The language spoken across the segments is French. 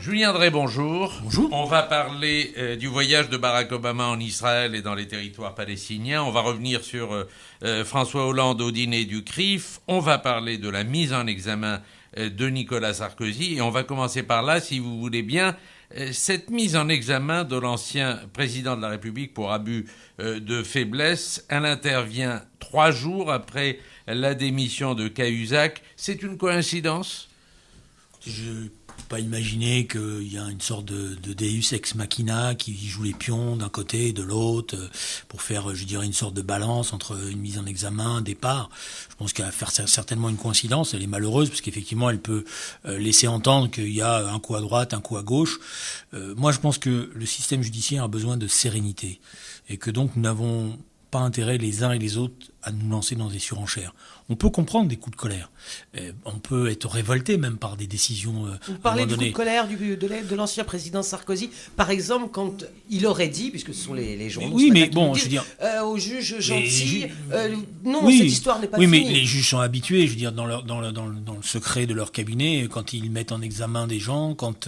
Julien Drey, bonjour. Bonjour. On va parler du voyage de Barack Obama en Israël et dans les territoires palestiniens. On va revenir sur François Hollande au dîner du CRIF. On va parler de la mise en examen de Nicolas Sarkozy. Et on va commencer par là, si vous voulez bien. Cette mise en examen de l'ancien président de la République pour abus de faiblesse, elle intervient 3 jours après la démission de Cahuzac. C'est une coïncidence ? Je ne peux pas imaginer qu'il y a une sorte de Deus ex machina qui joue les pions d'un côté et de l'autre pour faire, je dirais, une sorte de balance entre une mise en examen, un départ. Je pense qu'elle va faire certainement une coïncidence. Elle est malheureuse parce qu'effectivement, elle peut laisser entendre qu'il y a un coup à droite, un coup à gauche. Moi, je pense que le système judiciaire a besoin de sérénité et que donc nous n'avons pas intérêt les uns et les autres à nous lancer dans des surenchères. On peut comprendre des coups de colère. On peut être révolté même par des décisions Vous parlez du coup de colère de l'ancien président Sarkozy, par exemple, quand il aurait dit, puisque ce sont les journaux... Oui, mais bon, je veux dire... aux juges gentils, non, oui, cette histoire n'est pas finie. Oui, mais les juges sont habitués, je veux dire, dans le secret de leur cabinet, quand ils mettent en examen des gens, quand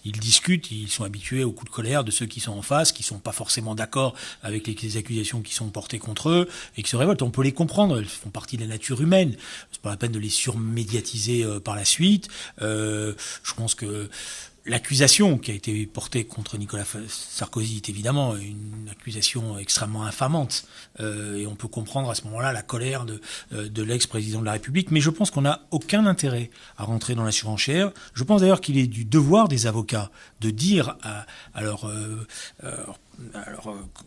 ils discutent, ils sont habitués aux coups de colère de ceux qui sont en face, qui sont pas forcément d'accord avec les accusations qui sont portées contre eux, et qui se révoltent. On peut les comprendre, elles font partie de la nature humaine. C'est pas la peine de les surmédiatiser par la suite. Je pense que l'accusation qui a été portée contre Nicolas Sarkozy est évidemment une accusation extrêmement infamante. Et on peut comprendre à ce moment-là la colère de l'ex-président de la République. Mais je pense qu'on n'a aucun intérêt à rentrer dans la surenchère. Je pense d'ailleurs qu'il est du devoir des avocats de dire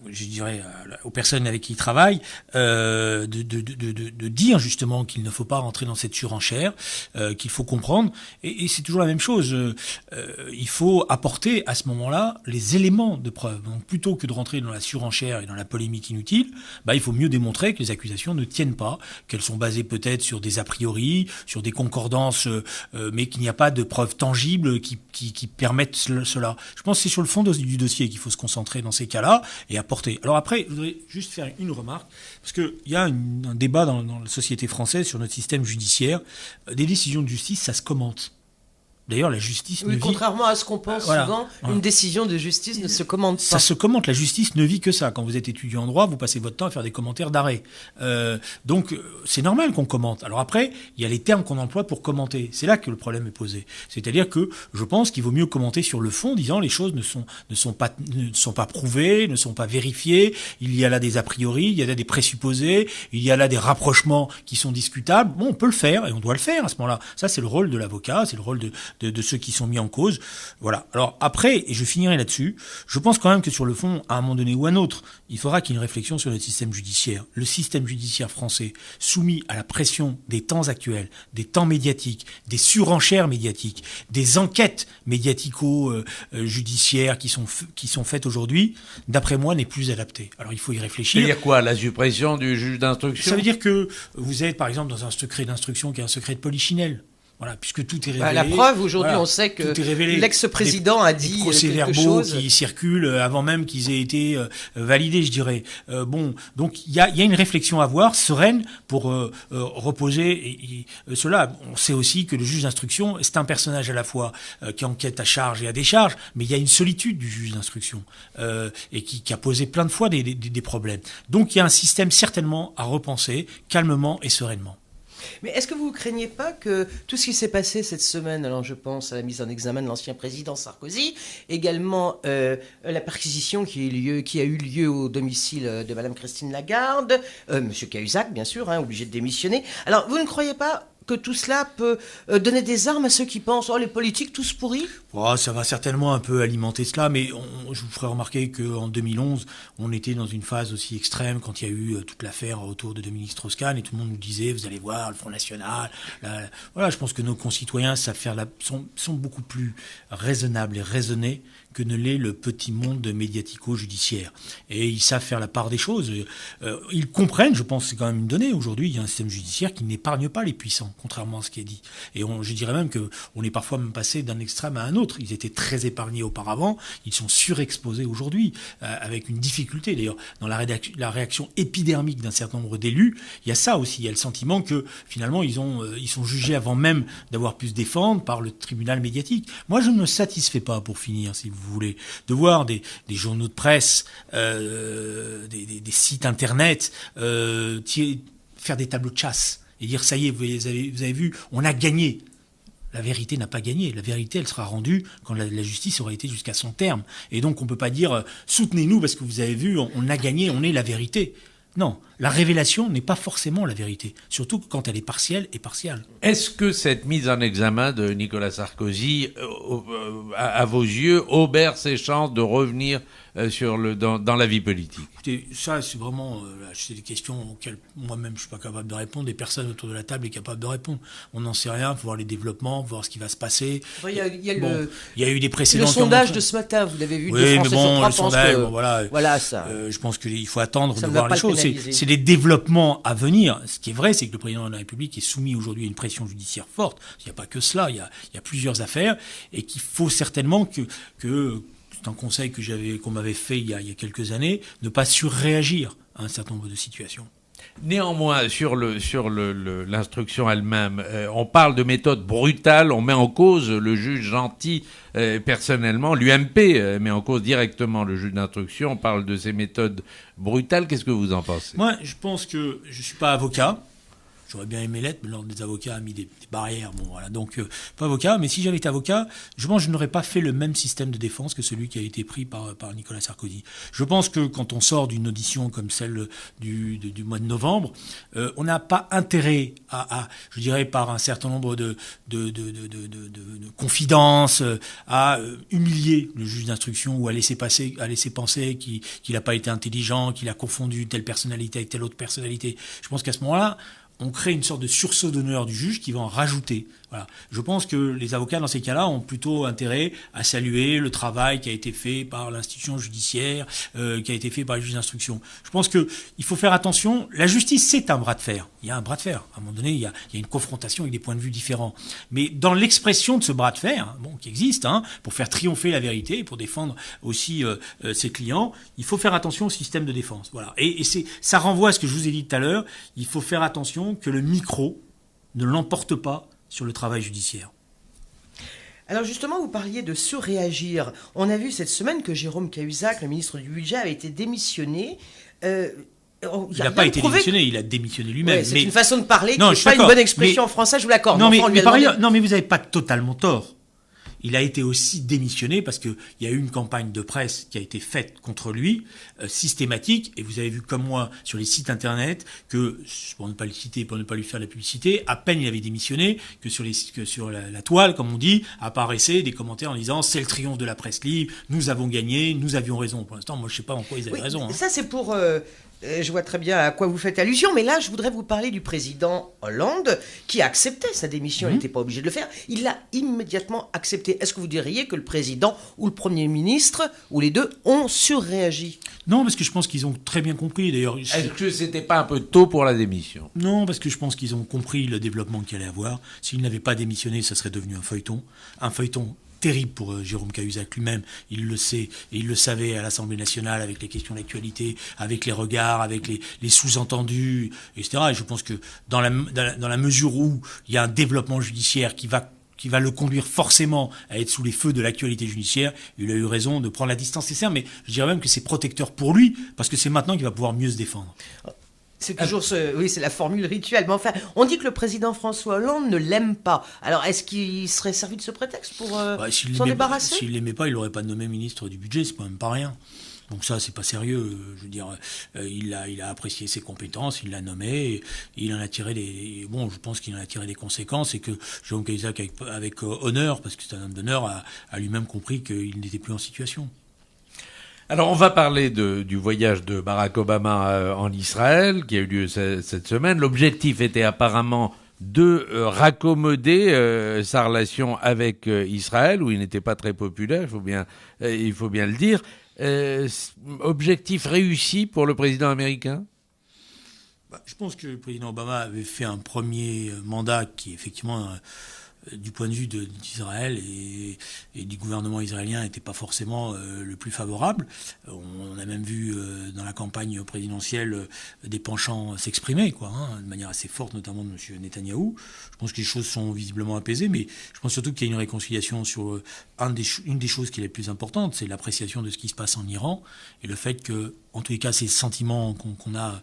je dirais aux personnes avec qui ils travaillent, de dire justement qu'il ne faut pas rentrer dans cette surenchère, qu'il faut comprendre. Et c'est toujours la même chose. Il faut apporter à ce moment-là les éléments de preuve. Donc plutôt que de rentrer dans la surenchère et dans la polémique inutile, il faut mieux démontrer que les accusations ne tiennent pas, qu'elles sont basées peut-être sur des a priori, sur des concordances, mais qu'il n'y a pas de preuves tangibles qui permettent cela. Je pense que c'est sur le fond du dossier qu'il faut se concentrer dans ces cas-là et apporter. Alors après, je voudrais juste faire une remarque, parce qu'il y a un débat dans la société française sur notre système judiciaire. Des décisions de justice, ça se commente. D'ailleurs, la justice ne vit... Contrairement à ce qu'on pense souvent, une décision de justice ne se commente pas. Ça se commente. La justice ne vit que ça. Quand vous êtes étudiant en droit, vous passez votre temps à faire des commentaires d'arrêt. Donc, c'est normal qu'on commente. Alors après, il y a les termes qu'on emploie pour commenter. C'est là que le problème est posé. C'est-à-dire que je pense qu'il vaut mieux commenter sur le fond, disant les choses ne sont pas prouvées, ne sont pas vérifiées. Il y a là des a priori, il y a là des présupposés, il y a là des rapprochements qui sont discutables. Bon, on peut le faire et on doit le faire à ce moment-là. Ça, c'est le rôle de l'avocat, c'est le rôle de ceux qui sont mis en cause. Voilà. Alors après, et je finirai là-dessus, je pense quand même que sur le fond, à un moment donné ou à un autre, il faudra qu'il y ait une réflexion sur notre système judiciaire. Le système judiciaire français, soumis à la pression des temps actuels, des temps médiatiques, des surenchères médiatiques, des enquêtes médiatico-judiciaires qui sont faites aujourd'hui, d'après moi, n'est plus adapté. Alors il faut y réfléchir. C'est-à-dire quoi, la suppression du juge d'instruction ? Ça veut dire que vous êtes, par exemple, dans un secret d'instruction qui est un secret de polichinelle. Voilà, puisque tout est révélé. La preuve, aujourd'hui, on sait que l'ex-président a dit quelque chose. Qui circulent avant même qu'ils aient été validés, je dirais. Donc il y a une réflexion à avoir, sereine, pour reposer cela. On sait aussi que le juge d'instruction, c'est un personnage à la fois qui enquête à charge et à décharge, mais il y a une solitude du juge d'instruction et qui a posé plein de fois des problèmes. Donc il y a un système certainement à repenser, calmement et sereinement. Mais est-ce que vous ne craignez pas que tout ce qui s'est passé cette semaine, alors je pense à la mise en examen de l'ancien président Sarkozy, également la perquisition qui a eu lieu au domicile de Madame Christine Lagarde, Monsieur Cahuzac, bien sûr, obligé de démissionner. Alors, vous ne croyez pas que tout cela peut donner des armes à ceux qui pensent « les politiques, tous pourris ». Ça va certainement un peu alimenter cela, mais je vous ferai remarquer qu'en 2011, on était dans une phase aussi extrême quand il y a eu toute l'affaire autour de Dominique Strauss-Kahn et tout le monde nous disait « vous allez voir, le Front National ». Voilà, je pense que nos concitoyens sont beaucoup plus raisonnables et raisonnés que ne l'est le petit monde médiatico-judiciaire. Et ils savent faire la part des choses. Ils comprennent, je pense que c'est quand même une donnée, aujourd'hui, il y a un système judiciaire qui n'épargne pas les puissants. contrairement à ce qui est dit. Et je dirais même que on est parfois même passé d'un extrême à un autre. Ils étaient très épargnés auparavant, ils sont surexposés aujourd'hui, avec une difficulté. D'ailleurs, dans la réaction épidermique d'un certain nombre d'élus, il y a ça aussi. Il y a le sentiment que finalement ils sont jugés avant même d'avoir pu se défendre par le tribunal médiatique. Moi, je ne me satisfais pas, pour finir, si vous voulez, de voir des journaux de presse, des sites internet faire des tableaux de chasse et dire ça y est, vous avez vu, on a gagné. La vérité n'a pas gagné. La vérité, elle sera rendue quand la justice aura été jusqu'à son terme. Et donc, on ne peut pas dire soutenez-nous parce que vous avez vu, on a gagné, on est la vérité. Non, la révélation n'est pas forcément la vérité, surtout quand elle est partielle et partiale. Est-ce que cette mise en examen de Nicolas Sarkozy, à vos yeux, obère ses chances de revenir dans la vie politique? Écoutez, ça, c'est vraiment c'est des questions auxquelles moi-même je suis pas capable de répondre. Des personnes autour de la table sont capables de répondre. On n'en sait rien. Il faut voir les développements, voir ce qui va se passer. Il y a eu des précédents. Le sondage de ce matin, vous l'avez vu. Oui, mais bon, le sondage, voilà ça. Je pense qu'il faut attendre de voir les choses. C'est des développements à venir. Ce qui est vrai, c'est que le président de la République est soumis aujourd'hui à une pression judiciaire forte. Il n'y a pas que cela. Il y a plusieurs affaires et qu'il faut certainement que c'est un conseil qu'on m'avait fait il y a quelques années, ne pas surréagir à un certain nombre de situations. Néanmoins, sur l'instruction elle-même, on parle de méthode brutale, on met en cause le juge gentil personnellement, l'UMP met en cause directement le juge d'instruction, on parle de ces méthodes brutales. Qu'est-ce que vous en pensez? Moi, je pense que je ne suis pas avocat. J'aurais bien aimé l'être, mais l'ordre des avocats a mis des barrières. Bon, voilà. Donc, pas avocat. Mais si j'avais été avocat, je pense que je n'aurais pas fait le même système de défense que celui qui a été pris par Nicolas Sarkozy. Je pense que quand on sort d'une audition comme celle du mois de novembre, on n'a pas intérêt je dirais, par un certain nombre de confidences, à humilier le juge d'instruction ou à laisser penser qu'il n'a pas été intelligent, qu'il a confondu telle personnalité avec telle autre personnalité. Je pense qu'à ce moment-là, on crée une sorte de sursaut d'honneur du juge qui va en rajouter. Voilà. Je pense que les avocats, dans ces cas-là, ont plutôt intérêt à saluer le travail qui a été fait par l'institution judiciaire, qui a été fait par les juges d'instruction. Je pense qu'il faut faire attention. La justice, c'est un bras de fer. Il y a un bras de fer. À un moment donné, il y a une confrontation avec des points de vue différents. Mais dans l'expression de ce bras de fer, qui existe, pour faire triompher la vérité, pour défendre aussi ses clients, il faut faire attention au système de défense. Voilà. Et ça renvoie à ce que je vous ai dit tout à l'heure. Il faut faire attention que le micro ne l'emporte pas sur le travail judiciaire. Alors justement, vous parliez de surréagir. On a vu cette semaine que Jérôme Cahuzac, le ministre du Budget, avait été démissionné. Il n'a pas été démissionné, il a démissionné lui-même. Ouais, c'est une façon de parler qui n'est pas une bonne expression en français, je vous l'accorde. Non, mais par ailleurs, mais vous n'avez pas totalement tort. Il a été aussi démissionné parce qu'il y a eu une campagne de presse qui a été faite contre lui, systématique, et vous avez vu comme moi sur les sites internet que, pour ne pas le citer, pour ne pas lui faire la publicité, à peine il avait démissionné que sur la toile, comme on dit, apparaissaient des commentaires en disant c'est le triomphe de la presse libre, nous avons gagné, nous avions raison. Pour l'instant, moi je sais pas en quoi ils avaient raison. Ça c'est pour... je vois très bien à quoi vous faites allusion, mais là, je voudrais vous parler du président Hollande qui a accepté sa démission. Il n'était pas obligé de le faire. Il l'a immédiatement accepté. Est-ce que vous diriez que le président ou le Premier ministre, ou les deux, ont surréagi? Non, parce que je pense qu'ils ont très bien compris. D'ailleurs, est-ce que c'était pas un peu tôt pour la démission? Non, parce que je pense qu'ils ont compris le développement qu'il allait avoir. S'il n'avait pas démissionné, ça serait devenu un feuilleton. Un feuilleton terrible pour Jérôme Cahuzac lui-même, il le sait, et il le savait à l'Assemblée nationale avec les questions d'actualité, avec les regards, avec les sous-entendus, etc. Et je pense que dans la mesure où il y a un développement judiciaire qui va le conduire forcément à être sous les feux de l'actualité judiciaire, il a eu raison de prendre la distance nécessaire, mais je dirais même que c'est protecteur pour lui, parce que c'est maintenant qu'il va pouvoir mieux se défendre. C'est toujours oui, c'est la formule rituelle. Mais enfin, on dit que le président François Hollande ne l'aime pas. Alors, est-ce qu'il serait servi de ce prétexte pour s'en débarrasser? S'il l'aimait pas, il n'aurait pas nommé ministre du budget, c'est quand même pas rien. Donc ça, c'est pas sérieux. Je veux dire, il a apprécié ses compétences, il l'a nommé, et il en a tiré je pense qu'il en a tiré des conséquences, et que Jérôme Cahuzac, avec honneur, parce que c'est un homme d'honneur, a lui-même compris qu'il n'était plus en situation. Alors, on va parler du voyage de Barack Obama en Israël, qui a eu lieu cette semaine. L'objectif était apparemment de raccommoder sa relation avec Israël, où il n'était pas très populaire, il faut bien le dire. Objectif réussi pour le président américain? Je pense que le président Obama avait fait un premier mandat qui, effectivement, du point de vue d'Israël et du gouvernement israélien, n'était pas forcément le plus favorable. On a même vu dans la campagne présidentielle des penchants s'exprimer, de manière assez forte, notamment de M. Netanyahou. Je pense que les choses sont visiblement apaisées, mais je pense surtout qu'il y a une réconciliation sur une des choses qui est la plus importante, c'est l'appréciation de ce qui se passe en Iran et le fait que, en tous les cas, ces sentiments qu'on a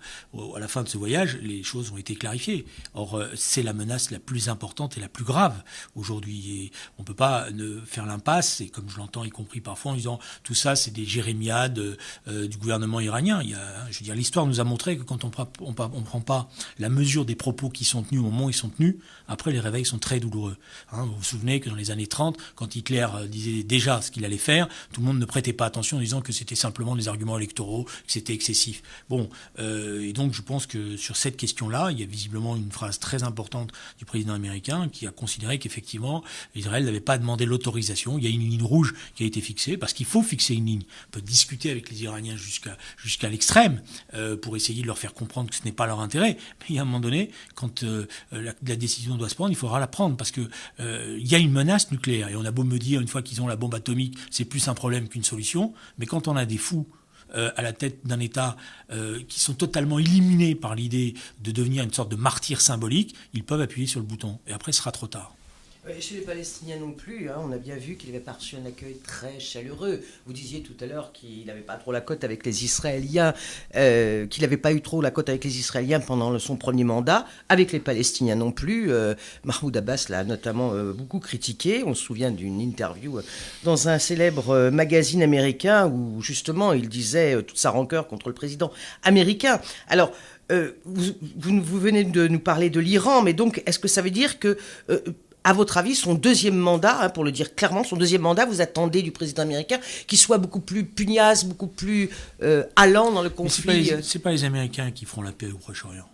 à la fin de ce voyage, les choses ont été clarifiées. Or, c'est la menace la plus importante et la plus grave aujourd'hui. Et on ne peut pas faire l'impasse, et comme je l'entends, y compris parfois, en disant tout ça, c'est des jérémiades du gouvernement iranien. L'histoire nous a montré que quand on prend pas la mesure des propos qui sont tenus au moment où ils sont tenus, après, les réveils sont très douloureux. Vous vous souvenez que dans les années 30, quand Hitler disait déjà ce qu'il allait faire, tout le monde ne prêtait pas attention en disant que c'était simplement des arguments électoraux, que c'était excessif. Et donc je pense que sur cette question-là, il y a visiblement une phrase très importante du président américain qui a considéré qu'effectivement, Israël n'avait pas demandé l'autorisation. Il y a une ligne rouge qui a été fixée, parce qu'il faut fixer une ligne. On peut discuter avec les Iraniens jusqu'à l'extrême pour essayer de leur faire comprendre que ce n'est pas leur intérêt. Mais il y a un moment donné, quand la décision doit se prendre, il faudra la prendre, parce que il y a une menace nucléaire. Et on a beau me dire, une fois qu'ils ont la bombe atomique, c'est plus un problème qu'une solution. Mais quand on a des fous à la tête d'un État qui sont totalement éliminés par l'idée de devenir une sorte de martyr symbolique, ils peuvent appuyer sur le bouton. Et après, ce sera trop tard. Chez les Palestiniens non plus, on a bien vu qu'il n'avait pas reçu un accueil très chaleureux. Vous disiez tout à l'heure qu'il n'avait pas trop la cote avec les Israéliens, qu'il n'avait pas eu trop la cote avec les Israéliens pendant son premier mandat, avec les Palestiniens non plus. Mahmoud Abbas l'a notamment beaucoup critiqué. On se souvient d'une interview dans un célèbre magazine américain où justement il disait toute sa rancœur contre le président américain. Alors, vous venez de nous parler de l'Iran, mais donc est-ce que ça veut dire que à votre avis, son deuxième mandat, pour le dire clairement, son deuxième mandat, vous attendez du président américain qu'il soit beaucoup plus pugnace, beaucoup plus allant dans le conflit. C'est pas les Américains qui feront la paix au Proche-Orient.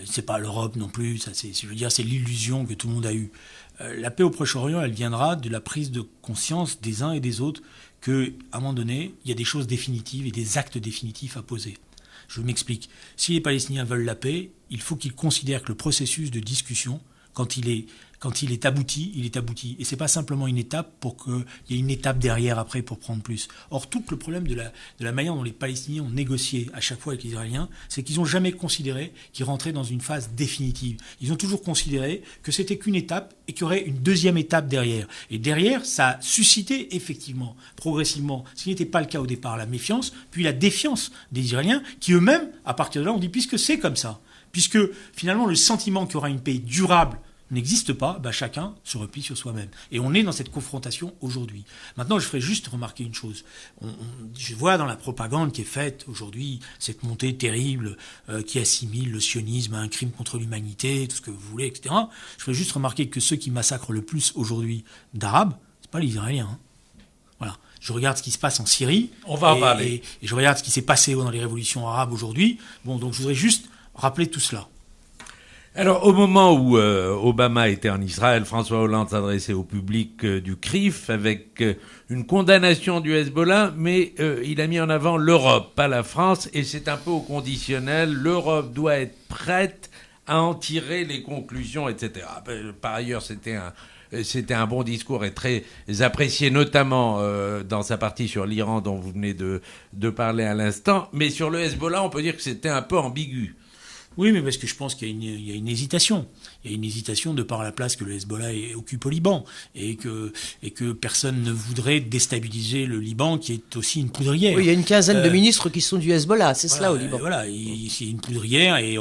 C'est pas l'Europe non plus. C'est l'illusion que tout le monde a eue. La paix au Proche-Orient, elle viendra de la prise de conscience des uns et des autres qu'à un moment donné, il y a des choses définitives et des actes définitifs à poser. Je m'explique. Si les Palestiniens veulent la paix, il faut qu'ils considèrent que le processus de discussion, quand il est abouti, il est abouti. Et c'est pas simplement une étape pour qu'il y ait une étape derrière après pour prendre plus. Or, tout le problème de la manière dont les Palestiniens ont négocié à chaque fois avec les Israéliens, c'est qu'ils n'ont jamais considéré qu'ils rentraient dans une phase définitive. Ils ont toujours considéré que c'était qu'une étape et qu'il y aurait une deuxième étape derrière. Et derrière, ça a suscité effectivement, progressivement, ce qui n'était pas le cas au départ, la méfiance, puis la défiance des Israéliens, qui eux-mêmes, à partir de là, ont dit, puisque c'est comme ça, puisque finalement le sentiment qu'il y aura une paix durable n'existe pas, chacun se replie sur soi-même. Et on est dans cette confrontation aujourd'hui. Maintenant, je ferai juste remarquer une chose. Je vois dans la propagande qui est faite aujourd'hui, cette montée terrible qui assimile le sionisme à un crime contre l'humanité, tout ce que vous voulez, etc. Je ferai juste remarquer que ceux qui massacrent le plus aujourd'hui d'Arabes, c'est pas les Israéliens. Voilà. Je regarde ce qui se passe en Syrie. On va en parler. Et je regarde ce qui s'est passé dans les révolutions arabes aujourd'hui. Donc je voudrais juste rappeler tout cela. Alors, au moment où Obama était en Israël, François Hollande s'adressait au public du CRIF avec une condamnation du Hezbollah, mais il a mis en avant l'Europe, pas la France, et c'est un peu au conditionnel. L'Europe doit être prête à en tirer les conclusions, etc. Par ailleurs, c'était un bon discours et très apprécié, notamment dans sa partie sur l'Iran dont vous venez de parler à l'instant. Mais sur le Hezbollah, on peut dire que c'était un peu ambigu. Oui, mais parce que je pense qu'il y a une hésitation. Il y a une hésitation de par la place que le Hezbollah occupe au Liban et que personne ne voudrait déstabiliser le Liban, qui est aussi une poudrière. Oui, il y a une quinzaine de ministres qui sont du Hezbollah, c'est cela au Liban. Voilà, c'est une poudrière et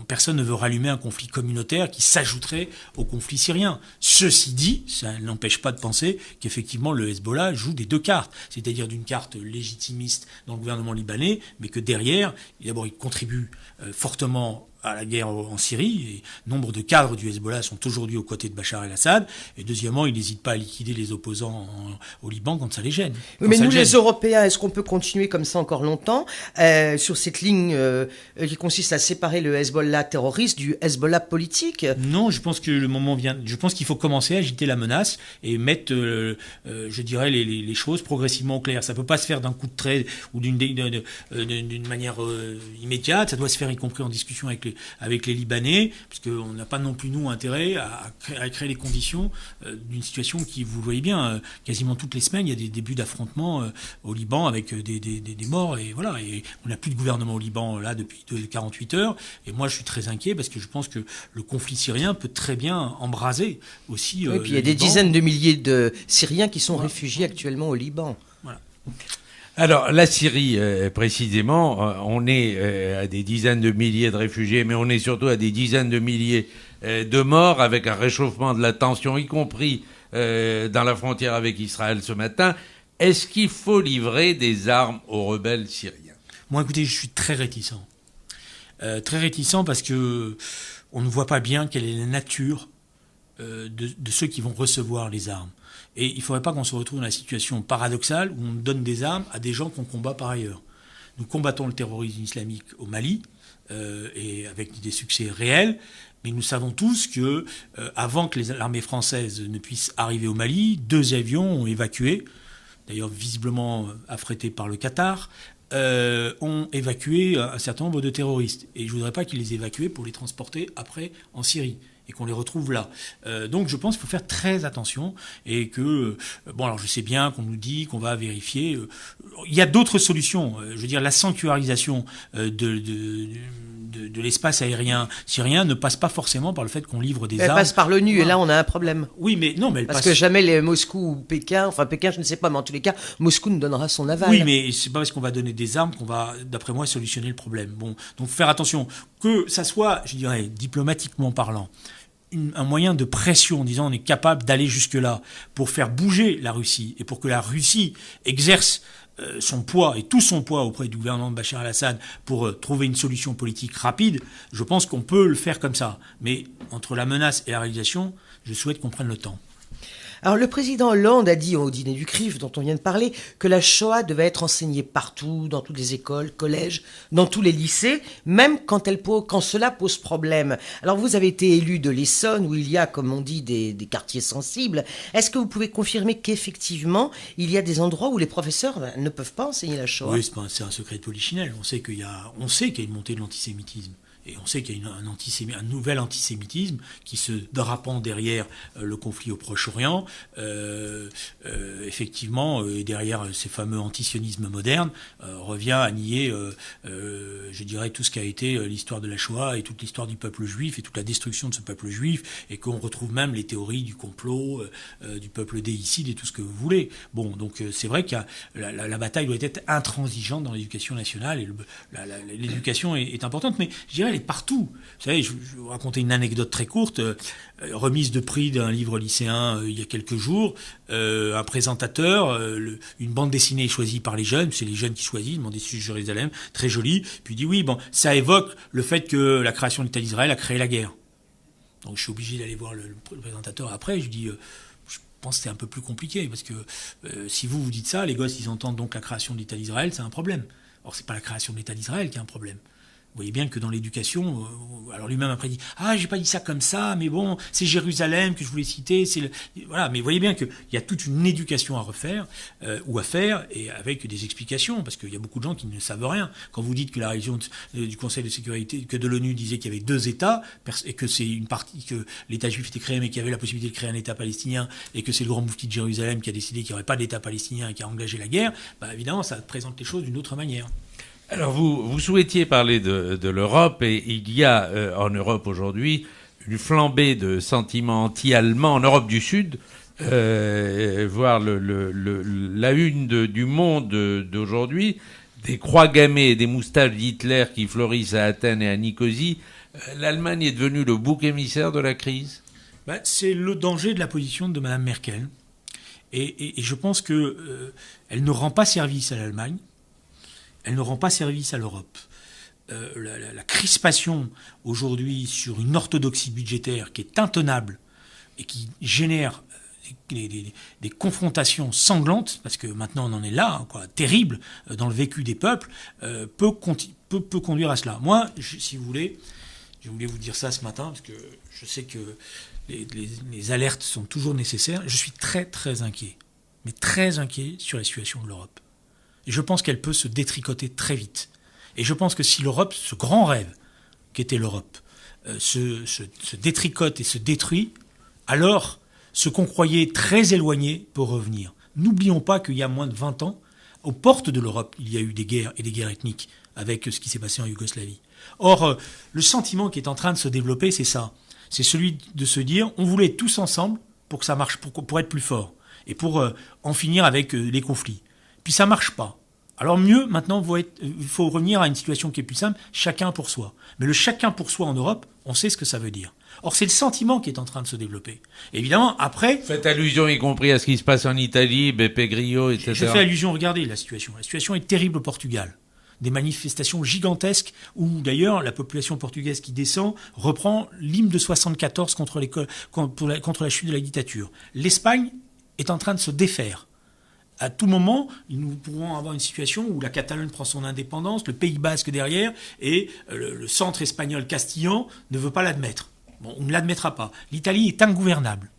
personne ne veut rallumer un conflit communautaire qui s'ajouterait au conflit syrien. Ceci dit, ça n'empêche pas de penser qu'effectivement le Hezbollah joue des deux cartes, c'est-à-dire d'une carte légitimiste dans le gouvernement libanais, mais que derrière, d'abord il contribue fortement à la guerre en Syrie. Et nombre de cadres du Hezbollah sont aujourd'hui aux côtés de Bachar el-Assad. Et deuxièmement, ils n'hésitent pas à liquider les opposants au Liban quand ça les gêne. Oui, mais nous, les Européens, est-ce qu'on peut continuer comme ça encore longtemps sur cette ligne qui consiste à séparer le Hezbollah terroriste du Hezbollah politique? Non, je pense que le moment vient. Je pense qu'il faut commencer à agiter la menace et mettre, je dirais, les choses progressivement au clair. Ça peut pas se faire d'un coup de trait ou d'une manière immédiate. Ça doit se faire y compris en discussion avec les Libanais, parce qu'on n'a pas non plus nous intérêt à créer les conditions d'une situation qui, vous le voyez bien, quasiment toutes les semaines, il y a des débuts d'affrontements au Liban avec des morts, et voilà. Et on n'a plus de gouvernement au Liban là depuis 48 heures. Et moi, je suis très inquiet parce que je pense que le conflit syrien peut très bien embraser aussi. Oui, puis il y a des dizaines de milliers de Syriens qui sont réfugiés actuellement au Liban. Voilà. Alors, la Syrie, précisément, on est à des dizaines de milliers de réfugiés, mais on est surtout à des dizaines de milliers de morts, avec un réchauffement de la tension, y compris dans la frontière avec Israël ce matin. Est-ce qu'il faut livrer des armes aux rebelles syriens? Moi, écoutez, je suis très réticent. Très réticent parce que on ne voit pas bien quelle est la nature de ceux qui vont recevoir les armes. Et il ne faudrait pas qu'on se retrouve dans la situation paradoxale où on donne des armes à des gens qu'on combat par ailleurs. Nous combattons le terrorisme islamique au Mali, et avec des succès réels, mais nous savons tous que avant que l'armée française ne puisse arriver au Mali, 2 avions ont évacué, d'ailleurs visiblement affrétés par le Qatar, ont évacué un certain nombre de terroristes. Et je ne voudrais pas qu'ils les évacuaient pour les transporter après en Syrie et qu'on les retrouve là. Donc je pense qu'il faut faire très attention et que, bon alors je sais bien qu'on nous dit qu'on va vérifier, il y a d'autres solutions, je veux dire la sanctuarisation de l'espace aérien syrien ne passe pas forcément par le fait qu'on livre des armes. Elle passe par l'ONU, et là on a un problème. Oui, mais non, mais elle Parce passe... que jamais les Moscou ou Pékin, enfin Pékin je ne sais pas, mais en tous les cas, Moscou nous donnera son aval. Oui, mais c'est pas parce qu'on va donner des armes qu'on va, d'après moi, solutionner le problème. Bon, donc faire attention que ça soit, je dirais, diplomatiquement parlant, un moyen de pression, en disant on est capable d'aller jusque-là pour faire bouger la Russie et pour que la Russie exerce son poids et tout son poids auprès du gouvernement de Bachar el-Assad pour trouver une solution politique rapide. Je pense qu'on peut le faire comme ça. Mais entre la menace et la réalisation, je souhaite qu'on prenne le temps. Alors le président Hollande a dit au dîner du CRIF dont on vient de parler que la Shoah devait être enseignée partout, dans toutes les écoles, collèges, dans tous les lycées, même quand cela pose problème. Alors vous avez été élu de l'Essonne où il y a, comme on dit, des quartiers sensibles. Est-ce que vous pouvez confirmer qu'effectivement il y a des endroits où les professeurs ne peuvent pas enseigner la Shoah? Oui, c'est un secret de polichinelle. On sait qu'il y a une montée de l'antisémitisme. Et on sait qu'il y a un nouvel antisémitisme qui se drapant derrière le conflit au Proche-Orient, effectivement, et derrière ces fameux antisionismes modernes, revient à nier, je dirais, tout ce qu'a été l'histoire de la Shoah et toute l'histoire du peuple juif et toute la destruction de ce peuple juif, et qu'on retrouve même les théories du complot, du peuple déicide et tout ce que vous voulez. Bon, donc c'est vrai que la bataille doit être intransigeante dans l'éducation nationale, et l'éducation est importante, mais je dirais elle est partout. Vous savez, je vais vous raconter une anecdote très courte. Remise de prix d'un livre lycéen il y a quelques jours. Un présentateur, une bande dessinée choisie par les jeunes, c'est les jeunes qui choisissent, une bande dessinée de Jérusalem, très jolie, puis il dit oui, bon, ça évoque le fait que la création de l'État d'Israël a créé la guerre. Donc je suis obligé d'aller voir le présentateur après, je lui dis... je pense que c'est un peu plus compliqué, parce que si vous dites ça, les gosses, ils entendent donc la création de l'État d'Israël, c'est un problème. Or, c'est pas la création de l'État d'Israël qui est un problème. Vous voyez bien que dans l'éducation, alors lui-même après dit « Ah, j'ai pas dit ça comme ça, mais bon, c'est Jérusalem que je voulais citer. » Voilà, mais vous voyez bien qu'il y a toute une éducation à refaire ou à faire, et avec des explications, parce qu'il y a beaucoup de gens qui ne savent rien. Quand vous dites que la révision du Conseil de sécurité, que de l'ONU disait qu'il y avait 2 États, et que c'est une partie, que l'État juif était créé, mais qu'il y avait la possibilité de créer un État palestinien, et que c'est le grand moufti de Jérusalem qui a décidé qu'il n'y aurait pas d'État palestinien et qui a engagé la guerre, bah évidemment, ça présente les choses d'une autre manière. Alors vous souhaitiez parler de l'Europe, et il y a en Europe aujourd'hui une flambée de sentiments anti-allemands en Europe du Sud, voir la une du Monde d'aujourd'hui, des croix gammées et des moustaches d'Hitler qui fleurissent à Athènes et à Nicosie. L'Allemagne est devenue le bouc émissaire de la crise. C'est le danger de la position de Mme Merkel. Et je pense que elle ne rend pas service à l'Allemagne. Elle ne rend pas service à l'Europe. la crispation aujourd'hui sur une orthodoxie budgétaire qui est intenable et qui génère des confrontations sanglantes, parce que maintenant on en est là, terrible dans le vécu des peuples, peut conduire à cela. Moi, si vous voulez, je voulais vous dire ça ce matin, parce que je sais que les alertes sont toujours nécessaires. Je suis très très inquiet, mais très inquiet sur la situation de l'Europe. Et je pense qu'elle peut se détricoter très vite. Et je pense que si l'Europe, ce grand rêve qu'était l'Europe, se détricote et se détruit, alors ce qu'on croyait très éloigné peut revenir. N'oublions pas qu'il y a moins de 20 ans, aux portes de l'Europe, il y a eu des guerres et des guerres ethniques avec ce qui s'est passé en Yougoslavie. Or, le sentiment qui est en train de se développer, c'est ça. C'est celui de se dire, on voulait être tous ensemble pour que ça marche, pour être plus fort et pour en finir avec les conflits. Puis ça marche pas. Alors mieux, maintenant, il faut revenir à une situation qui est plus simple, chacun pour soi. Mais le chacun pour soi en Europe, on sait ce que ça veut dire. Or, c'est le sentiment qui est en train de se développer. Et évidemment, après... Faites allusion, y compris à ce qui se passe en Italie, Beppe Grillo, etc. Je fais allusion, regardez la situation. La situation est terrible au Portugal. Des manifestations gigantesques où, d'ailleurs, la population portugaise qui descend reprend l'hymne de 74 contre la chute de la dictature. L'Espagne est en train de se défaire. À tout moment, nous pourrons avoir une situation où la Catalogne prend son indépendance, le Pays Basque derrière, et le centre espagnol castillan ne veut pas l'admettre. Bon, on ne l'admettra pas. L'Italie est ingouvernable.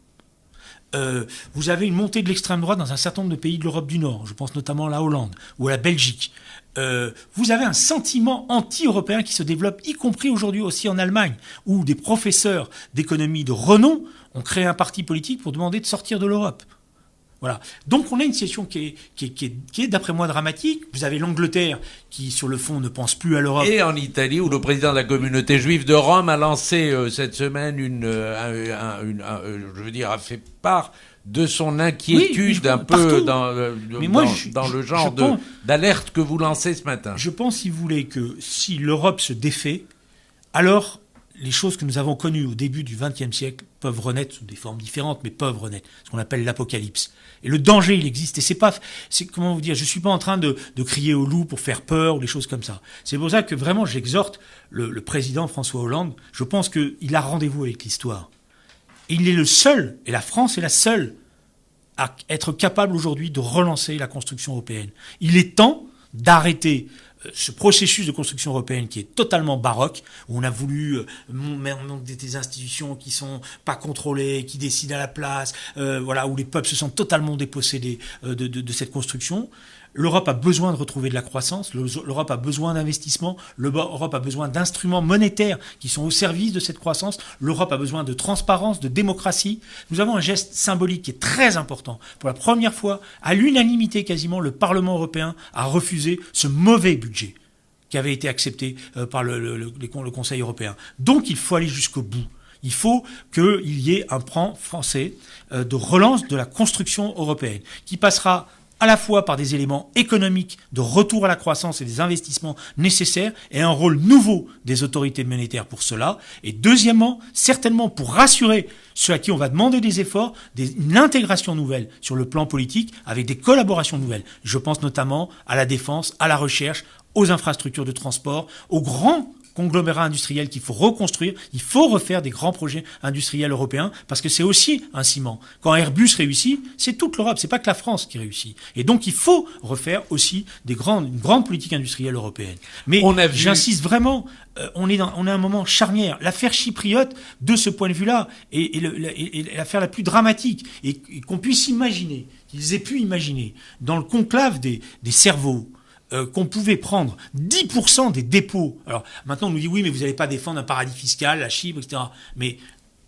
Vous avez une montée de l'extrême droite dans un certain nombre de pays de l'Europe du Nord. Je pense notamment à la Hollande ou à la Belgique. Vous avez un sentiment anti-européen qui se développe, y compris aujourd'hui aussi en Allemagne, où des professeurs d'économie de renom ont créé un parti politique pour demander de sortir de l'Europe. Voilà. Donc on a une situation qui est d'après moi dramatique. Vous avez l'Angleterre qui, sur le fond, ne pense plus à l'Europe. Et en Italie, où le président de la communauté juive de Rome a lancé cette semaine a fait part de son inquiétude un peu dans le genre d'alerte que vous lancez ce matin. Je pense, si vous voulez, que si l'Europe se défait, alors les choses que nous avons connues au début du XXe siècle peuvent renaître sous des formes différentes, mais peuvent renaître. Ce qu'on appelle l'apocalypse. Et le danger, il existe. Et comment vous dire, je suis pas en train de crier au loup pour faire peur ou des choses comme ça. C'est pour ça que vraiment j'exhorte le président François Hollande. Je pense qu'il a rendez-vous avec l'histoire. Et il est le seul, et la France est la seule, à être capable aujourd'hui de relancer la construction européenne. Il est temps d'arrêter ce processus de construction européenne qui est totalement baroque, où on a voulu monter des institutions qui sont pas contrôlées, qui décident à la place, où les peuples se sentent totalement dépossédés de cette construction. L'Europe a besoin de retrouver de la croissance, l'Europe a besoin d'investissements, l'Europe a besoin d'instruments monétaires qui sont au service de cette croissance, l'Europe a besoin de transparence, de démocratie. Nous avons un geste symbolique qui est très important. Pour la première fois, à l'unanimité quasiment, le Parlement européen a refusé ce mauvais budget qui avait été accepté par le Conseil européen. Donc il faut aller jusqu'au bout. Il faut qu'il y ait un plan français de relance de la construction européenne qui passera à la fois par des éléments économiques de retour à la croissance et des investissements nécessaires et un rôle nouveau des autorités monétaires pour cela. Et deuxièmement, certainement pour rassurer ceux à qui on va demander des efforts, une intégration nouvelle sur le plan politique avec des collaborations nouvelles. Je pense notamment à la défense, à la recherche, aux infrastructures de transport, aux grands conglomérats industriels qu'il faut reconstruire. Il faut refaire des grands projets industriels européens parce que c'est aussi un ciment. Quand Airbus réussit, c'est toute l'Europe, c'est pas que la France qui réussit. Et donc il faut refaire aussi une grande politique industrielle européenne. Mais j'insiste vraiment, on est à un moment charnière. L'affaire chypriote, de ce point de vue-là, est l'affaire la plus dramatique et qu'on puisse imaginer, qu'ils aient pu imaginer, dans le conclave des cerveaux, qu'on pouvait prendre 10% des dépôts. Alors maintenant on nous dit oui mais vous n'allez pas défendre un paradis fiscal, la Chypre, etc. Mais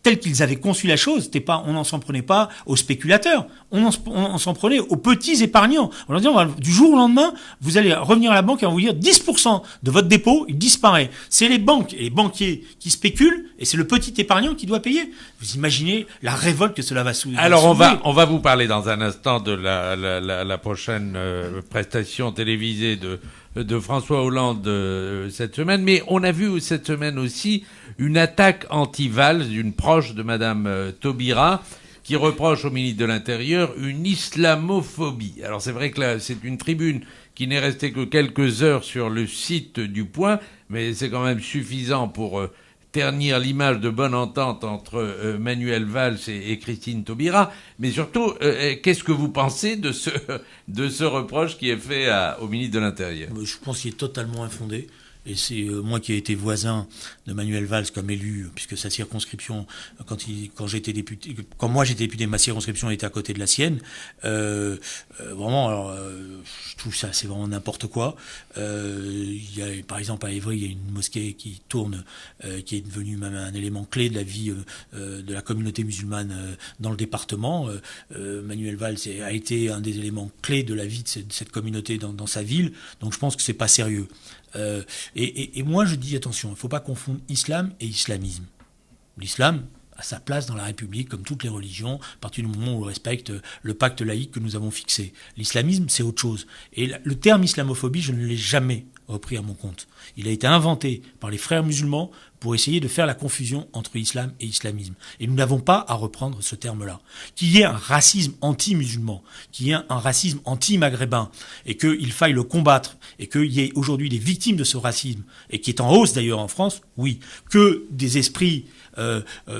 tel qu'ils avaient conçu la chose, on n'en s'en prenait pas aux spéculateurs, on s'en prenait aux petits épargnants. On leur dit du jour au lendemain, vous allez revenir à la banque et on va vous dire 10% de votre dépôt, il disparaît. C'est les banques et les banquiers qui spéculent et c'est le petit épargnant qui doit payer. Vous imaginez la révolte que cela va soulever. Alors on va vous parler dans un instant de la prochaine prestation télévisée de François Hollande cette semaine, mais on a vu cette semaine aussi une attaque anti-Valls d'une proche de Madame Taubira qui reproche au ministre de l'Intérieur une islamophobie. Alors c'est vrai que là, c'est une tribune qui n'est restée que quelques heures sur le site du Point, mais c'est quand même suffisant pour ternir l'image de bonne entente entre Manuel Valls et Christine Taubira. Mais surtout, qu'est-ce que vous pensez de ce reproche qui est fait au ministre de l'Intérieur ? Je pense qu'il est totalement infondé. Et c'est moi qui ai été voisin de Manuel Valls comme élu, puisque sa circonscription, quand moi j'étais député, ma circonscription était à côté de la sienne. Vraiment, alors, je trouve ça c'est vraiment n'importe quoi. Il y a, par exemple, à Évry, il y a une mosquée qui tourne, qui est devenue même un élément clé de la vie de la communauté musulmane dans le département. Manuel Valls a été un des éléments clés de la vie de cette communauté dans sa ville. Donc je pense que c'est pas sérieux. Et moi je dis attention, il ne faut pas confondre islam et islamisme. L'islam a sa place dans la République comme toutes les religions à partir du moment où on respecte le pacte laïque que nous avons fixé. L'islamisme c'est autre chose. Et le terme islamophobie, je ne l'ai jamais repris à mon compte. Il a été inventé par les frères musulmans pour essayer de faire la confusion entre islam et islamisme. Et nous n'avons pas à reprendre ce terme-là. Qu'il y ait un racisme anti-musulman, qu'il y ait un racisme anti-maghrébin, et qu'il faille le combattre, et qu'il y ait aujourd'hui des victimes de ce racisme, et qui est en hausse d'ailleurs en France, oui. Que des esprits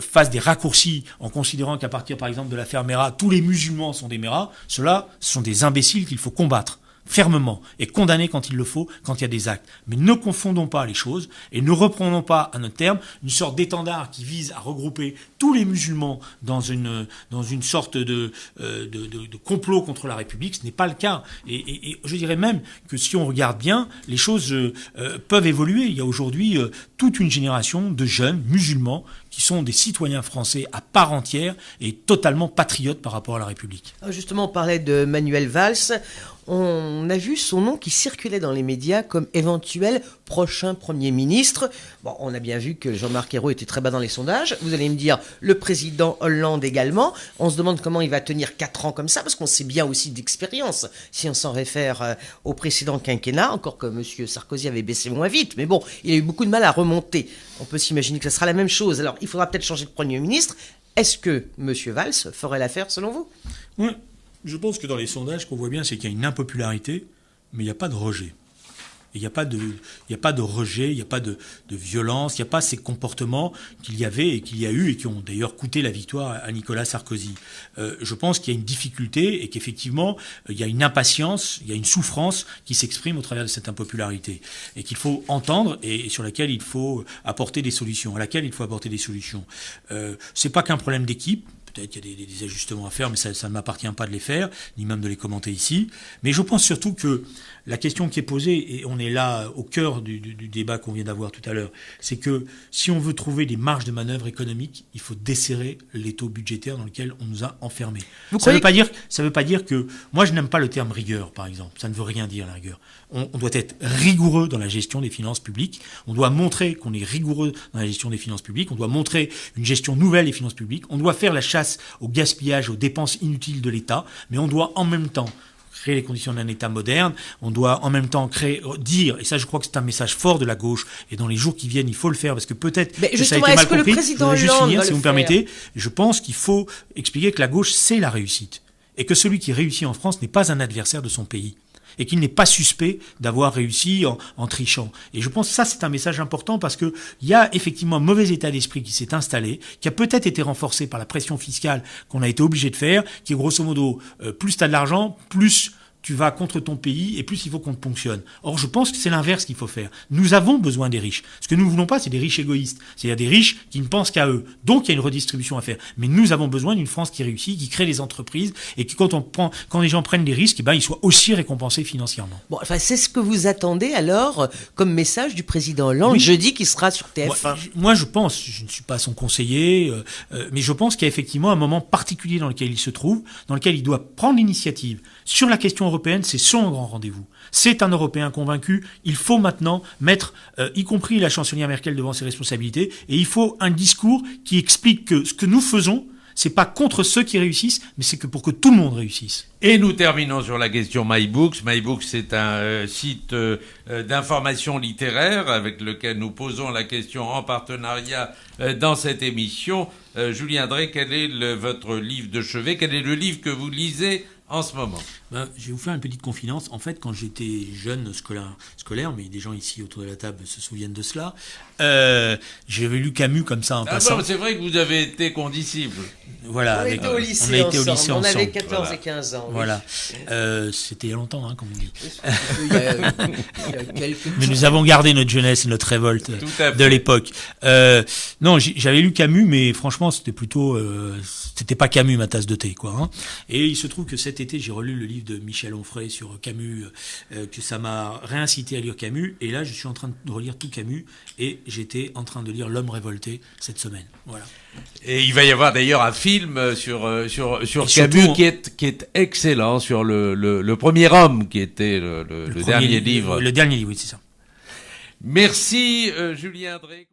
fassent des raccourcis en considérant qu'à partir par exemple de l'affaire Mera, tous les musulmans sont des Mera, ceux-là sont des imbéciles qu'il faut combattre fermement et condamner quand il le faut, quand il y a des actes. Mais ne confondons pas les choses et ne reprenons pas à notre terme une sorte d'étendard qui vise à regrouper tous les musulmans dans une sorte de complot contre la République. Ce n'est pas le cas. Et je dirais même que si on regarde bien, les choses peuvent évoluer. Il y a aujourd'hui toute une génération de jeunes musulmans qui sont des citoyens français à part entière et totalement patriotes par rapport à la République. Justement, on parlait de Manuel Valls. On a vu son nom qui circulait dans les médias comme éventuel prochain Premier ministre. Bon, on a bien vu que Jean-Marc Ayrault était très bas dans les sondages. Vous allez me dire, le président Hollande également. On se demande comment il va tenir 4 ans comme ça, parce qu'on sait bien aussi d'expérience, si on s'en réfère au précédent quinquennat, encore que M. Sarkozy avait baissé moins vite. Mais bon, il a eu beaucoup de mal à remonter. On peut s'imaginer que ce sera la même chose. Alors, il faudra peut-être changer de Premier ministre. Est-ce que M. Valls ferait l'affaire, selon vous ? Oui. Je pense que dans les sondages, ce qu'on voit bien, c'est qu'il y a une impopularité, mais il n'y a pas de rejet. Il n'y a pas de rejet, il n'y a pas de violence, il n'y a pas ces comportements qu'il y avait et qu'il y a eu et qui ont d'ailleurs coûté la victoire à Nicolas Sarkozy. Je pense qu'il y a une difficulté et qu'effectivement, il y a une impatience, il y a une souffrance qui s'exprime au travers de cette impopularité et qu'il faut entendre et sur laquelle il faut apporter des solutions, à laquelle il faut apporter des solutions. C'est pas qu'un problème d'équipe. Peut-être qu'il y a des ajustements à faire, mais ça ne m'appartient pas de les faire, ni même de les commenter ici. Mais je pense surtout que la question qui est posée, et on est là au cœur du débat qu'on vient d'avoir tout à l'heure, c'est que si on veut trouver des marges de manœuvre économiques, il faut desserrer l'étau budgétaire dans lequel on nous a enfermés. Ça veut pas dire que... Moi, je n'aime pas le terme rigueur, par exemple. Ça ne veut rien dire, la rigueur. On doit être rigoureux dans la gestion des finances publiques. On doit montrer qu'on est rigoureux dans la gestion des finances publiques. On doit montrer une gestion nouvelle des finances publiques. On doit faire la chasse au gaspillage, aux dépenses inutiles de l'État, mais on doit en même temps créer les conditions d'un État moderne, on doit en même temps dire, et ça je crois que c'est un message fort de la gauche, et dans les jours qui viennent il faut le faire, parce que peut-être que ça a été mal compris, je voudrais juste finir, si vous me permettez, je pense qu'il faut expliquer que la gauche c'est la réussite, et que celui qui réussit en France n'est pas un adversaire de son pays, et qu'il n'est pas suspect d'avoir réussi en trichant. Et je pense que ça, c'est un message important parce que il y a effectivement un mauvais état d'esprit qui s'est installé, qui a peut-être été renforcé par la pression fiscale qu'on a été obligé de faire, qui est grosso modo, plus tu as de l'argent, plus tu vas contre ton pays et plus il faut qu'on te ponctionne. Or, je pense que c'est l'inverse qu'il faut faire. Nous avons besoin des riches. Ce que nous ne voulons pas, c'est des riches égoïstes. C'est-à-dire des riches qui ne pensent qu'à eux. Donc, il y a une redistribution à faire. Mais nous avons besoin d'une France qui réussit, qui crée des entreprises et qui, quand les gens prennent des risques, ils soient aussi récompensés financièrement. Bon, enfin, c'est ce que vous attendez alors comme message du président Hollande jeudi qui sera sur TF1. Moi, je pense, je ne suis pas son conseiller, mais je pense qu'il y a effectivement un moment particulier dans lequel il se trouve, dans lequel il doit prendre l'initiative. Sur la question européenne, c'est son grand rendez-vous. C'est un Européen convaincu. Il faut maintenant mettre, y compris la chancelière Merkel, devant ses responsabilités. Et il faut un discours qui explique que ce que nous faisons, c'est pas contre ceux qui réussissent, mais c'est que pour que tout le monde réussisse. Et nous terminons sur la question MyBooks. MyBooks, c'est un site d'information littéraire avec lequel nous posons la question en partenariat dans cette émission. Julien Drey, quel est votre livre de chevet? Quel est le livre que vous lisez en ce moment? Je vais vous faire une petite confidence. En fait, quand j'étais jeune scolaire, mais des gens ici autour de la table se souviennent de cela, j'avais lu Camus comme ça en passant. Bon, c'est vrai que vous avez été condisciple. Voilà, on a été au lycée ensemble. On avait 14 et 15 ans. Voilà. C'était il y a longtemps, comme on dit. Il y a quelques... Mais nous avons gardé notre jeunesse et notre révolte de l'époque. Non, j'avais lu Camus, mais franchement, c'était plutôt, c'était pas Camus ma tasse de thé, quoi. Et il se trouve que cet été, j'ai relu le livre de Michel Onfray sur Camus, que ça m'a réincité à lire Camus. Et là, je suis en train de relire tout Camus, et j'étais en train de lire L'Homme révolté cette semaine. Voilà. Et il va y avoir d'ailleurs un film sur Camus surtout, qui est excellent, sur le premier homme, qui était le dernier livre. Le dernier livre, oui, c'est ça. Merci Julien Drey.